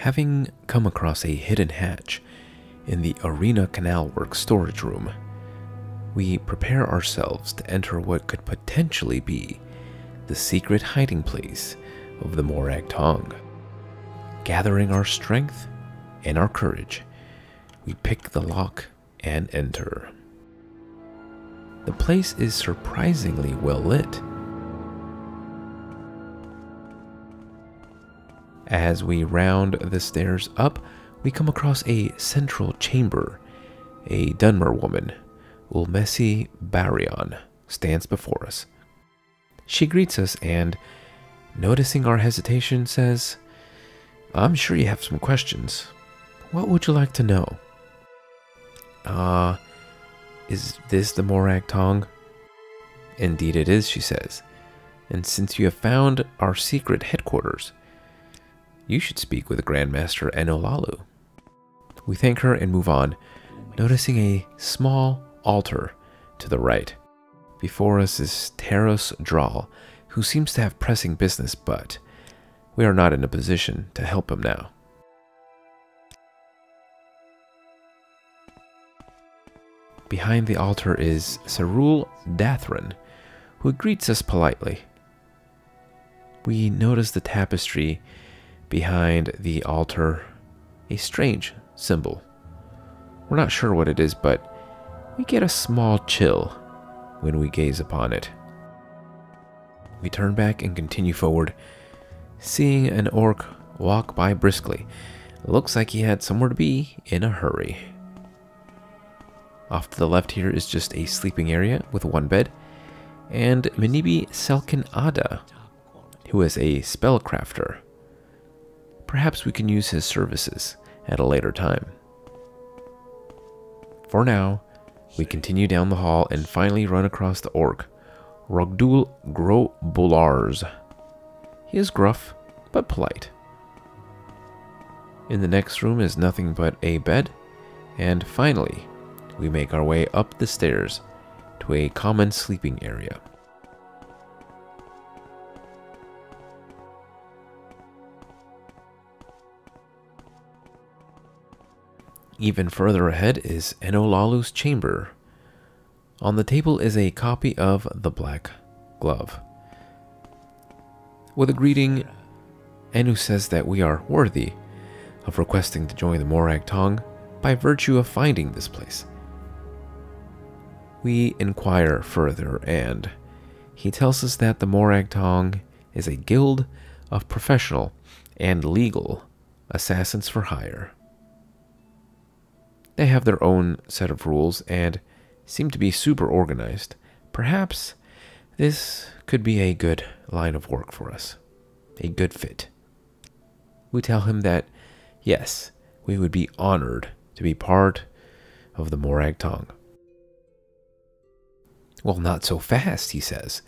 Having come across a hidden hatch in the Arena Canal Works storage room, we prepare ourselves to enter what could potentially be the secret hiding place of the Morag Tong. Gathering our strength and our courage, we pick the lock and enter. The place is surprisingly well lit. As we round the stairs up, we come across a central chamber. A Dunmer woman, Ulmesi Baryon, stands before us. She greets us and, noticing our hesitation, says, "I'm sure you have some questions. What would you like to know?" Is this the Morag Tong?" "Indeed it is," she says. "And since you have found our secret headquarters, you should speak with the Grandmaster Enolalu." We thank her and move on, noticing a small altar to the right. Before us is Taros Drawl, who seems to have pressing business, but we are not in a position to help him now. Behind the altar is Serul Dathran, who greets us politely. We notice the tapestry behind the altar, a strange symbol. We're not sure what it is, but we get a small chill when we gaze upon it. We turn back and continue forward, seeing an orc walk by briskly. Looks like he had somewhere to be in a hurry. Off to the left here is just a sleeping area with one bed, and Minibi Selkin Ada, who is a spellcrafter. Perhaps we can use his services at a later time. For now, we continue down the hall and finally run across the orc, Rogdul Grobulars. He is gruff, but polite. In the next room is nothing but a bed, and finally, we make our way up the stairs to a common sleeping area. Even further ahead is Enolalu's chamber. On the table is a copy of The Black Glove. With a greeting, Enu says that we are worthy of requesting to join the Morag Tong by virtue of finding this place. We inquire further, and he tells us that the Morag Tong is a guild of professional and legal assassins for hire. They have their own set of rules and seem to be super organized. Perhaps this could be a good line of work for us, a good fit. We tell him that, yes, we would be honored to be part of the Morag Tong. "Well, not so fast," he says.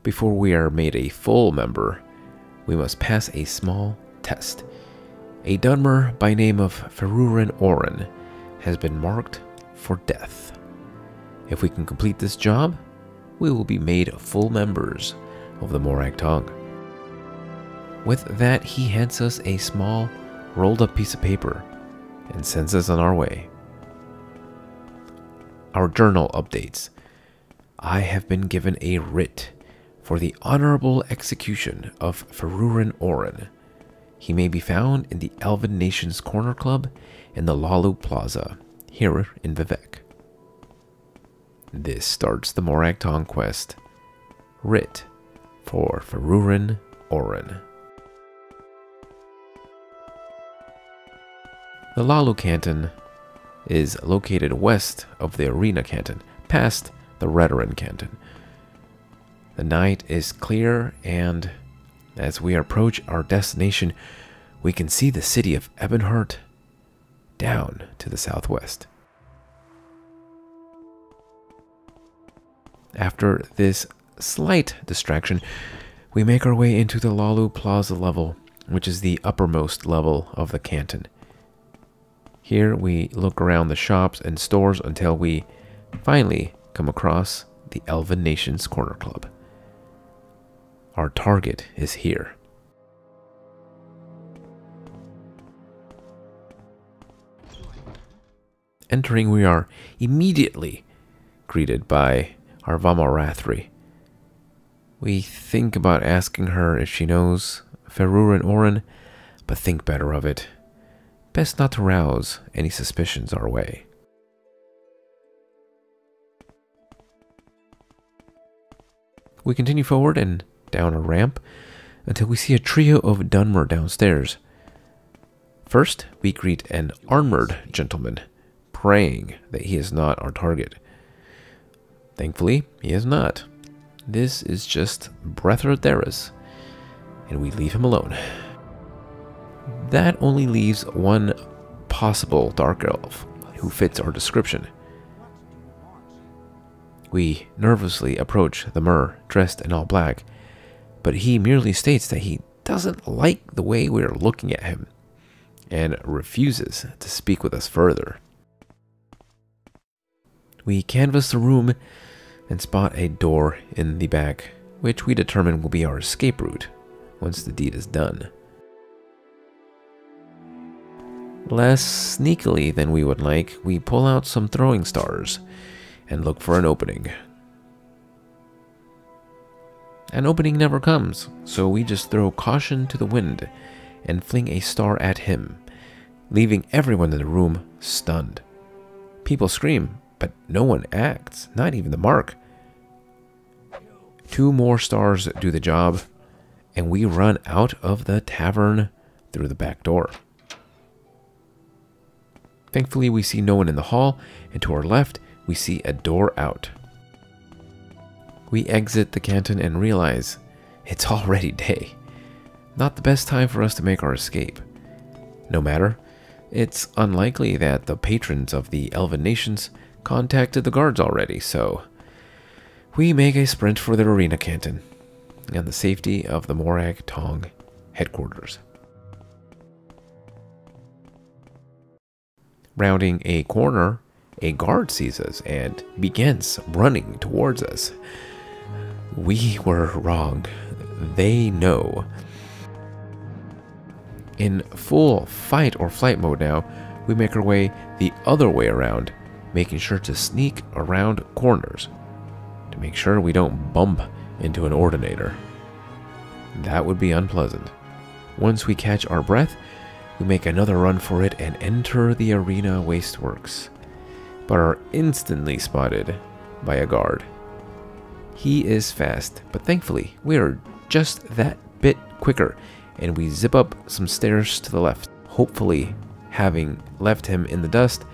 "Before we are made a full member, we must pass a small test. A Dunmer by name of Feruren Oran has been marked for death. If we can complete this job, we will be made full members of the Morag Tong." With that, he hands us a small, rolled-up piece of paper and sends us on our way. Our journal updates. I have been given a writ for the honorable execution of Feruren Oran. He may be found in the Elven Nations Corner Club in the Lalu Plaza, here in Vivec. This starts the Morag Tong quest. Writ for Feruren Oran. The Lalu Canton is located west of the Arena Canton, past the Redoran Canton. The night is clear, and as we approach our destination, we can see the city of Ebonheart down to the southwest. After this slight distraction, we make our way into the Lalu Plaza level, which is the uppermost level of the canton. Here we look around the shops and stores until we finally come across the Elven Nations Corner Club. Our target is here. Entering, we are immediately greeted by our Vamarathri. We think about asking her if she knows Feruren Oran, but think better of it. Best not to rouse any suspicions our way. We continue forward and down a ramp until we see a trio of Dunmer downstairs. First, we greet an armored gentleman, praying that he is not our target. Thankfully, he is not. This is just Brethra Theras, and we leave him alone. That only leaves one possible Dark Elf who fits our description. We nervously approach the Mer, dressed in all black, but he merely states that he doesn't like the way we are looking at him, and refuses to speak with us further. We canvass the room and spot a door in the back, which we determine will be our escape route once the deed is done. Less sneakily than we would like, we pull out some throwing stars and look for an opening. An opening never comes, so we just throw caution to the wind and fling a star at him, leaving everyone in the room stunned. People scream, but no one acts, not even the mark. 2 more stars do the job, and we run out of the tavern through the back door. Thankfully, we see no one in the hall, and to our left, we see a door out. We exit the canton and realize it's already day. Not the best time for us to make our escape. No matter, it's unlikely that the patrons of the Elven nations contacted the guards already, so we make a sprint for the arena canton and the safety of the Morag Tong headquarters. Rounding a corner, a guard sees us and begins running towards us. We were wrong. They know. In full fight or flight mode now, we make our way the other way around, making sure to sneak around corners to make sure we don't bump into an ordinator. That would be unpleasant. Once we catch our breath, we make another run for it and enter the arena wasteworks, but are instantly spotted by a guard. He is fast, but thankfully we are just that bit quicker, and we zip up some stairs to the left. Hopefully, having left him in the dust,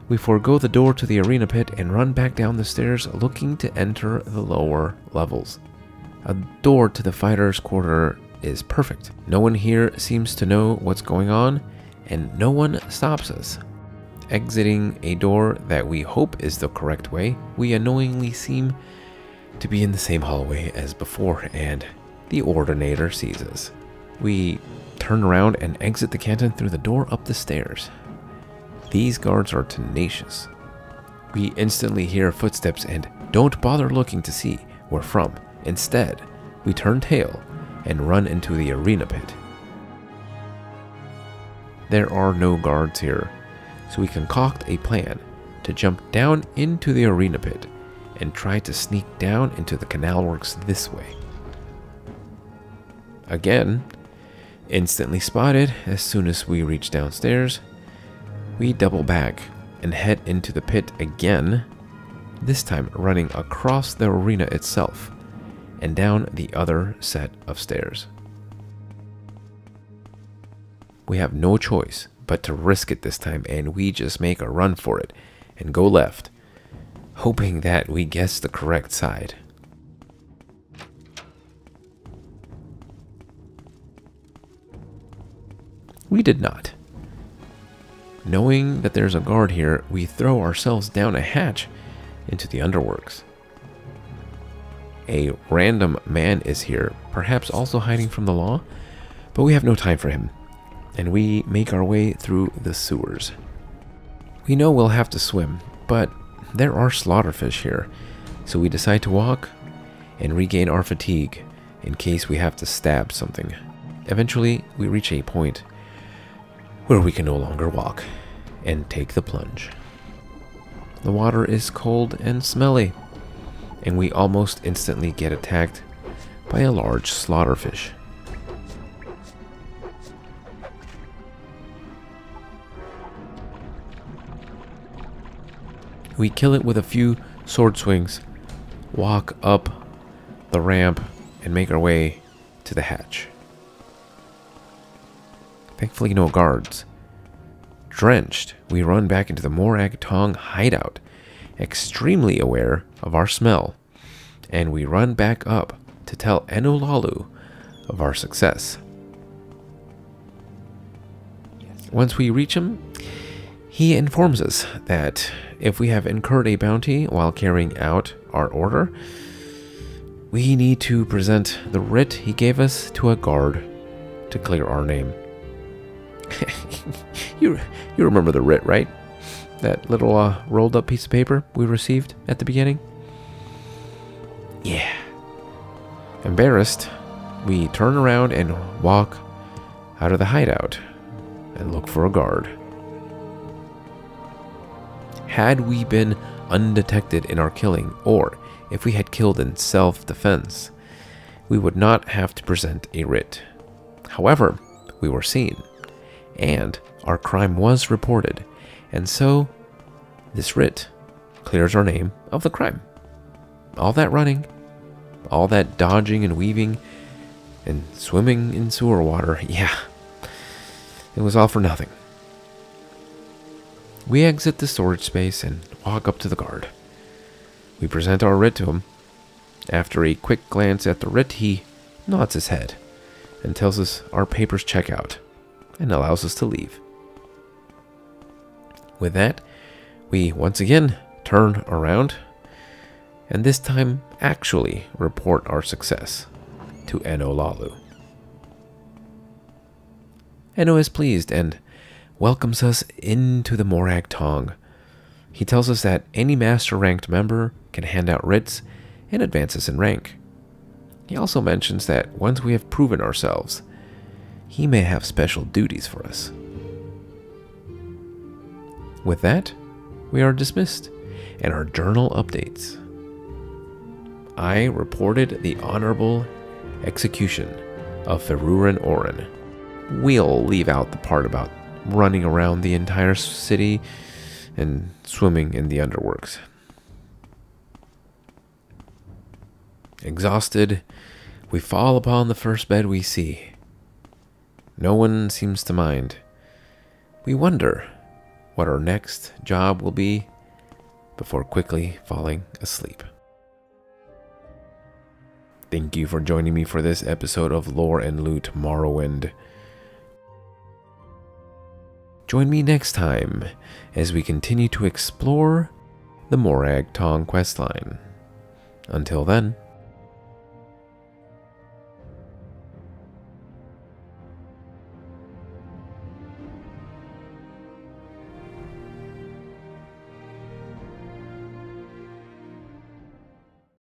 we forego the door to the arena pit and run back down the stairs looking to enter the lower levels. A door to the fighter's quarter is perfect. No one here seems to know what's going on, and no one stops us. Exiting a door that we hope is the correct way, we annoyingly seem to be in the same hallway as before, and the ordinator sees us. We turn around and exit the canton through the door up the stairs. These guards are tenacious. We instantly hear footsteps and don't bother looking to see where from. Instead, we turn tail and run into the arena pit. There are no guards here, so we concoct a plan to jump down into the arena pit and try to sneak down into the canal works this way. Again, instantly spotted as soon as we reach downstairs, we double back and head into the pit again, this time running across the arena itself and down the other set of stairs. We have no choice but to risk it this time, and we just make a run for it and go left, hoping that we guess the correct side. We did not. Knowing that there's a guard here, we throw ourselves down a hatch into the underworks. A random man is here, perhaps also hiding from the law, but we have no time for him, and we make our way through the sewers. We know we'll have to swim, but there are slaughterfish here, so we decide to walk and regain our fatigue in case we have to stab something. Eventually, we reach a point where we can no longer walk and take the plunge. The water is cold and smelly, and we almost instantly get attacked by a large slaughterfish. We kill it with a few sword swings, walk up the ramp, and make our way to the hatch. Thankfully, no guards. Drenched, we run back into the Morag Tong hideout, extremely aware of our smell, and we run back up to tell Enolalu of our success. Once we reach him, he informs us that if we have incurred a bounty while carrying out our order, we need to present the writ he gave us to a guard to clear our name. You remember the writ, right? That little rolled up piece of paper we received at the beginning? Yeah. Embarrassed, we turn around and walk out of the hideout and look for a guard. Had we been undetected in our killing, or if we had killed in self-defense, we would not have to present a writ. However, we were seen, and our crime was reported, and so this writ clears our name of the crime. All that running, all that dodging and weaving, and swimming in sewer water, yeah, it was all for nothing. We exit the storage space and walk up to the guard. We present our writ to him. After a quick glance at the writ, he nods his head and tells us our papers check out and allows us to leave. With that, we once again turn around and this time actually report our success to Enolalu. Eno is pleased and welcomes us into the Morag Tong. He tells us that any master-ranked member can hand out writs and advance us in rank. He also mentions that once we have proven ourselves, he may have special duties for us. With that, we are dismissed, and our journal updates. I reported the honorable execution of Feruren Oran. We'll leave out the part about running around the entire city and swimming in the underworks. Exhausted, we fall upon the first bed we see. No one seems to mind. We wonder what our next job will be before quickly falling asleep. Thank you for joining me for this episode of Lore and Loot Morrowind. Join me next time as we continue to explore the Morag Tong questline. Until then,